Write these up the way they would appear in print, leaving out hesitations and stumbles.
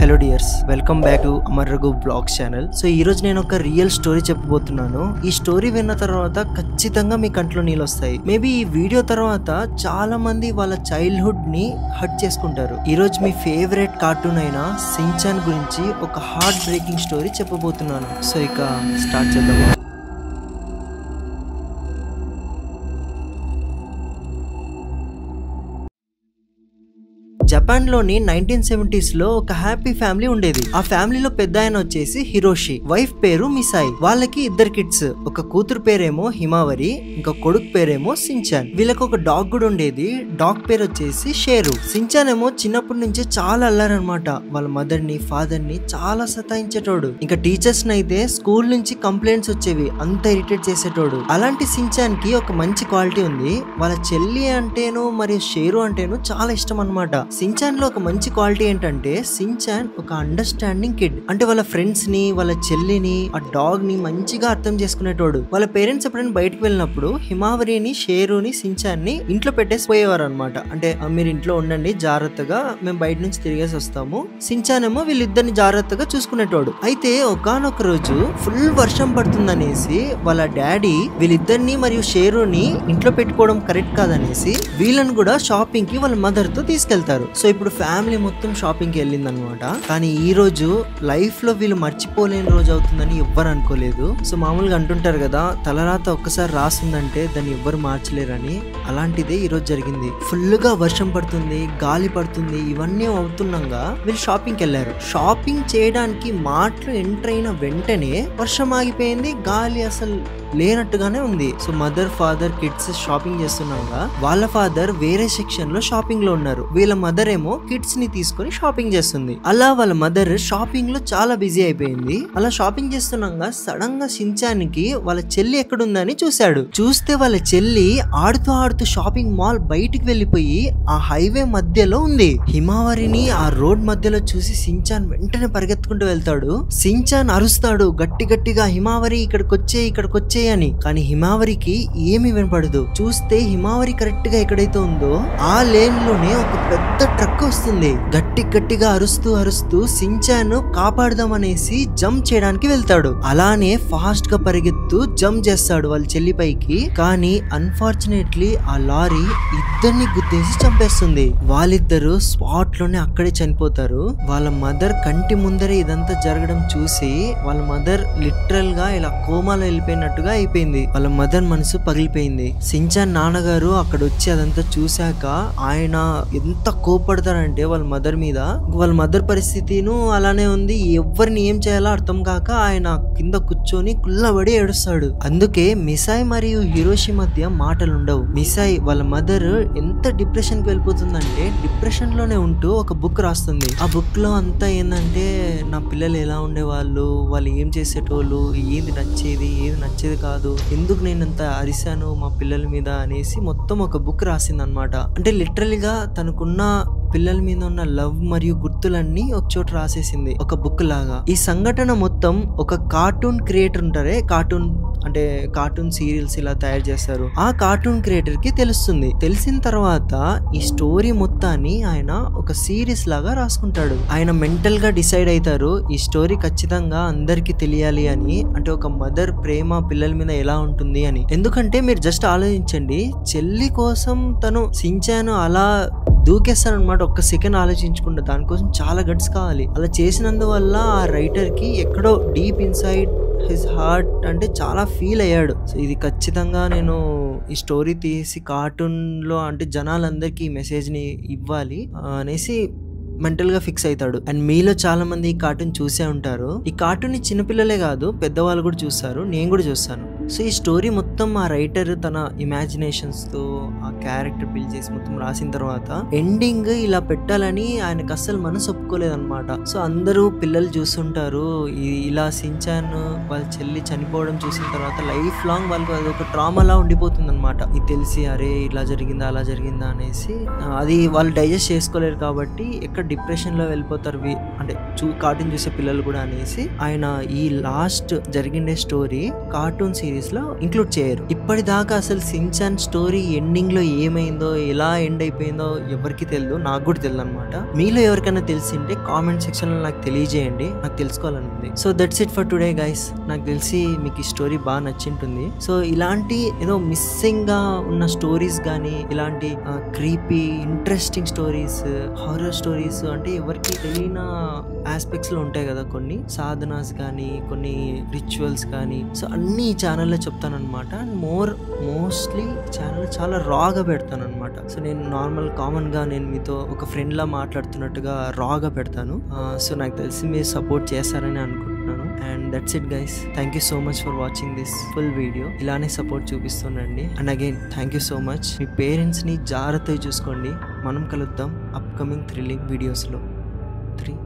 Hello dears, welcome back to Amar Raghu blogs channel. So ఈ రోజు నేను ఒక రియల్ స్టోరీ చెప్పబోతున్నాను. ఈ స్టోరీ విన్న తర్వాత ఖచ్చితంగా మీ కంట్లో నీళ్ళు వస్తాయి. మేబీ ఈ వీడియో తర్వాత చాలా మంది వాళ్ళ చైల్డ్హుడ్ ని హర్ట్ చేసుకుంటారు. ఈ రోజు మీ ఫేవరెట్ కార్టూన్ అయిన సించాన్ గురించి ఒక హార్ట్ బ్రేకింగ్ స్టోరీ చెప్పబోతున్నాను. సో ఇక స్టార్ట్ చేద్దాం. జపాన్ లోని 1970s లో ఒక హ్యాపీ ఫ్యామిలీ ఉండేది. ఆ ఫ్యామిలీలో పెద్ద ఆయన వచ్చేసి హిరోషి, వైఫ్ పేరు మిసాయి. వాళ్ళకి ఇద్దరు కిడ్స్, ఒక కూతురు పేరేమో హిమావరి, ఇంకా కొడుకు పేరేమో సించాన్. వీళ్ళకి ఒక డాగ్ కూడా ఉండేది. డాగ్ పేరు వచ్చేసి షేరు. సించాన్ ఏమో చిన్నప్పటి నుంచే చాలా అల్లారనమాట. వాళ్ళ మదర్ ని ఫాదర్ ని చాలా సతాయించేటోడు. ఇంకా టీచర్స్ నైతే స్కూల్ నుంచి కంప్లైంట్స్ వచ్చేవి, అంత ఇరిటేట్ చేసేటోడు. అలాంటి సించాన్ కి ఒక మంచి క్వాలిటీ ఉంది. వాళ్ళ చెల్లి అంటేను మరియు షేరు అంటేను చాలా ఇష్టం అనమాట. సించాన్ లో ఒక మంచి క్వాలిటీ ఏంటంటే సించాన్ ఒక అండర్స్టాండింగ్ కిడ్. అంటే వాళ్ళ ఫ్రెండ్స్ ని, వాళ్ళ చెల్లిని, ఆ డాగ్ ని మంచిగా అర్థం చేసుకునేటోడు. వాళ్ళ పేరెంట్స్ ఎప్పుడైనా బయటకు వెళ్ళినప్పుడు హిమావరిని, షేరుని, సించాన్ ని ఇంట్లో పెట్టేసి పోయేవారు అనమాట. అంటే మీరు ఇంట్లో ఉండండి జాగ్రత్తగా, మేము బయట నుంచి తిరిగేసి వస్తాము. సించాన్ ఏమో వీళ్ళిద్దరిని జాగ్రత్తగా చూసుకునేటోడు. అయితే ఒకానొక రోజు ఫుల్ వర్షం పడుతుందనేసి వాళ్ళ డాడీ వీళ్ళిద్దరిని మరియు షేరుని ఇంట్లో పెట్టుకోవడం కరెక్ట్ కాదనేసి వీళ్ళని కూడా షాపింగ్ కి వాళ్ళ మదర్ తో తీసుకెళ్తారు. సో ఇప్పుడు ఫ్యామిలీ మొత్తం షాపింగ్ కి వెళ్ళింది అనమాట. కానీ ఈ రోజు లైఫ్ లో వీళ్ళు మర్చిపోలేని రోజు అవుతుందని ఎవ్వరు అనుకోలేదు. సో మామూలుగా అంటుంటారు కదా, తలరాత ఒక్కసారి రాసిందంటే దాన్ని ఎవ్వరు మార్చలేరని. అలాంటిదే ఈ రోజు జరిగింది. ఫుల్ గా వర్షం పడుతుంది, గాలి పడుతుంది. ఇవన్నీ అవుతున్నాగా వీళ్ళు షాపింగ్ కి వెళ్ళారు. షాపింగ్ చేయడానికి మార్ట్ లో ఎంటర్ అయిన వెంటనే వర్షం ఆగిపోయింది, గాలి అసలు లేనట్టుగానే ఉంది. So mother, father, kids shopping చేస్తున్నాగా వాళ్ళ ఫాదర్ వేరే సెక్షన్ లో షాపింగ్ లో ఉన్నారు. వీళ్ళ మదర్ ఏమో కిడ్స్ ని తీసుకొని షాపింగ్ చేస్తుంది. అలా వాళ్ళ మదర్ షాపింగ్ లో చాలా బిజీ అయిపోయింది. అలా షాపింగ్ చేస్తున్నాగా సడన్ గా సించానికి వాళ్ళ చెల్లి ఎక్కడుందని చూశాడు. చూస్తే వాళ్ళ చెల్లి ఆడుతూ ఆడుతూ షాపింగ్ మాల్ బయటికి వెళ్లిపోయి ఆ హైవే మధ్యలో ఉంది. హిమావరిని ఆ రోడ్ మధ్యలో చూసి సించాన్ వెంటనే పరిగెత్తుకుంటూ వెళ్తాడు. సించాన్ అరుస్తాడు గట్టి గట్టిగా, హిమావరి ఇక్కడికొచ్చే అని. కానీ హిమావరికి ఏమి వినపడదు. చూస్తే హిమావరి కరెక్ట్ గా ఎక్కడైతే ఉందో ఆ లేన్ లోనే ఒక పెద్ద ట్రక్ వస్తుంది. గట్టిగా అరుస్తూ సించాన్ కాపాడదామనేసి జంప్ చేయడానికి వెళ్తాడు. అలానే ఫాస్ట్ గా పరిగెత్తు జంప్ చేస్తాడు వాళ్ళ చెల్లిపైకి. కానీ అన్ఫార్చునేట్లీ ఆ లారీ ఇద్దరిని గుద్దేసి చంపేస్తుంది. వాళ్ళిద్దరు స్పాట్ లోనే అక్కడే చనిపోతారు. వాళ్ళ మదర్ కంటి ముందరే ఇదంతా జరగడం చూసి వాళ్ళ మదర్ లిటరల్ గా ఇలా కోమాలో వెళ్ళిపోయినట్టుగా అయిపోయింది. వాళ్ళ మదర్ మనసు పగిలిపోయింది. సించాన్ నాన్నగారు అక్కడ వచ్చి అదంతా చూశాక ఆయన ఎంత కోపడతారంటే వాళ్ళ మదర్ మీద. వాళ్ళ మదర్ పరిస్థితిను అలానే ఉంది. ఎవరిని ఏం చేయాలో అర్థం కాక ఆయన కింద కూర్చొని కుల్లబడి ఏడుస్తాడు. అందుకే మిసాయి మరియు హిరోషి మధ్య మాటలు ఉండవు. మిసాయి వాళ్ళ మదర్ ఎంత డిప్రెషన్ కి వెళ్ళిపోతుందంటే డిప్రెషన్ లోనే ఉంటూ ఒక బుక్ రాస్తుంది. ఆ బుక్ లో అంతా ఏంటంటే నా పిల్లలు ఎలా ఉండేవాళ్ళు, వాళ్ళు ఏం చేసేటోళ్ళు, ఏది నచ్చేది కాదు, ఎందుకు నేను అంత అరిశాను మా పిల్లల మీద అనేసి మొత్తం ఒక బుక్ రాసింది అనమాట. అంటే లిటరల్ గా తనకున్న పిల్లల మీద ఉన్న లవ్ మరియు గుర్తులన్నీ ఒక చోట రాసేసింది ఒక బుక్ లాగా. ఈ సంఘటన మొత్తం ఒక కార్టూన్ క్రియేటర్ ఉంటారే, కార్టూన్ సీరియల్స్ ఇలా తయారు చేస్తారు. ఆ కార్టూన్ క్రియేటర్ కి తెలుస్తుంది. తెలిసిన తర్వాత ఈ స్టోరీ మొత్తాన్ని ఆయన ఒక సిరీస్ లాగా రాసుకుంటాడు. ఆయన మెంటల్ గా డిసైడ్ అవుతారు ఈ స్టోరీ ఖచ్చితంగా అందరికి తెలియాలి అని. అంటే ఒక మదర్ ప్రేమ పిల్లల మీద ఎలా ఉంటుంది అని. ఎందుకంటే మీరు జస్ట్ ఆలోచించండి, చెల్లి కోసం తను సించాను అలా దూకేస్తానమాట. ఒక్క సెకండ్ ఆలోచించకుండా. దానికోసం చాలా గట్స్ కావాలి. అలా చేసినందువల్ల ఆ రైటర్ కి ఎక్కడో డీప్ ఇన్సైడ్ హిస్ హార్ట్ అంటే చాలా ఫీల్ అయ్యాడు. సో ఇది ఖచ్చితంగా నేను ఈ స్టోరీ తీసి కార్టూన్ లో అంటే జనాలందరికీ ఈ మెసేజ్ ని ఇవ్వాలి అనేసి మెంటల్ గా ఫిక్స్ అవుతాడు. అండ్ మీలో చాలా మంది ఈ కార్టూన్ చూసే ఉంటారు. ఈ కార్టూన్ ని చిన్నపిల్లలే కాదు పెద్దవాళ్ళు కూడా చూస్తారు, నేను కూడా చూస్తాను. సో ఈ స్టోరీ మొత్తం ఆ రైటర్ తన ఇమాజినేషన్స్ తో ఆ క్యారెక్టర్ బిల్డ్ చేసి మొత్తం రాసిన తర్వాత ఎండింగ్ ఇలా పెట్టాలని ఆయనకు అస్సలు మనసు ఒప్పుకోలేదన్నమాట. సో అందరూ పిల్లలు చూస్తుంటారు ఇలా సించాన్ వాళ్ళ చెల్లి చనిపోవడం చూసిన తర్వాత లైఫ్ లాంగ్ వాళ్ళకి అది ఒక ట్రామాలా ఉండిపోతుంది అనమాట. ఇది తెలిసి అరే ఇలా జరిగిందా అలా జరిగిందా అనేసి అది వాళ్ళు డైజెస్ట్ చేసుకోలేరు. కాబట్టి ఎక్కడ డిప్రెషన్ లో వెళ్ళిపోతారు అంటే కార్టూన్ చూసే పిల్లలు కూడా అనేసి ఆయన ఈ లాస్ట్ జరిగిండే స్టోరీ కార్టూన్ సిరీస్ లో ఇంక్లూడ్ చేయరు. ఇప్పటిదాకా అసలు సించాన్ స్టోరీ ఎండింగ్ లో ఏమైందో ఎలా ఎండ్ అయిపోయిందో ఎవరికి తెలియదు, నాకు కూడా తెలియదు అనమాట. మీలో ఎవరికైనా తెలిసింటే కామెంట్ సెక్షన్ లో నాకు తెలియజేయండి, నాకు తెలుసుకోవాలని ఉంది. So that's it for today guys. నాకు తెలిసి మీకు ఈ స్టోరీ బాగా నచ్చింటుంది. సో ఇలాంటి ఏదో మిస్సింగ్ గా ఉన్న స్టోరీస్ గానీ, ఇలాంటి creepy interesting stories, horror stories అంటే ఎవరికి తెలియని ఆస్పెక్ట్స్ లో ఉంటాయి కదా, కొన్ని సాధనాస్ కానీ, కొన్ని రిచువల్స్ కానీ. సో అన్ని ఈ ఛానల్లో చెప్తాను అనమాట. మోస్ట్లీ ఛానల్ చాలా రాగా పెడతాను అనమాట. సో నేను నార్మల్ కామన్ గా నేను మీతో ఒక ఫ్రెండ్ లా మాట్లాడుతున్నట్టుగా రాగా పెడతాను. సో నాకు తెలిసి మీరు సపోర్ట్ చేస్తారని అనుకుంటున్నాను. And that's it guys. Thank you so much for watching this full video. ఇలానే సపోర్ట్ చూపిస్తుండండి. And again thank you so much. మీ పేరెంట్స్ ని జాగ్రత్తగా చూసుకోండి. మనం కలుద్దాం అప్కమింగ్ థ్రిల్లింగ్ వీడియోస్ లో. 3,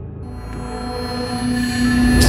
2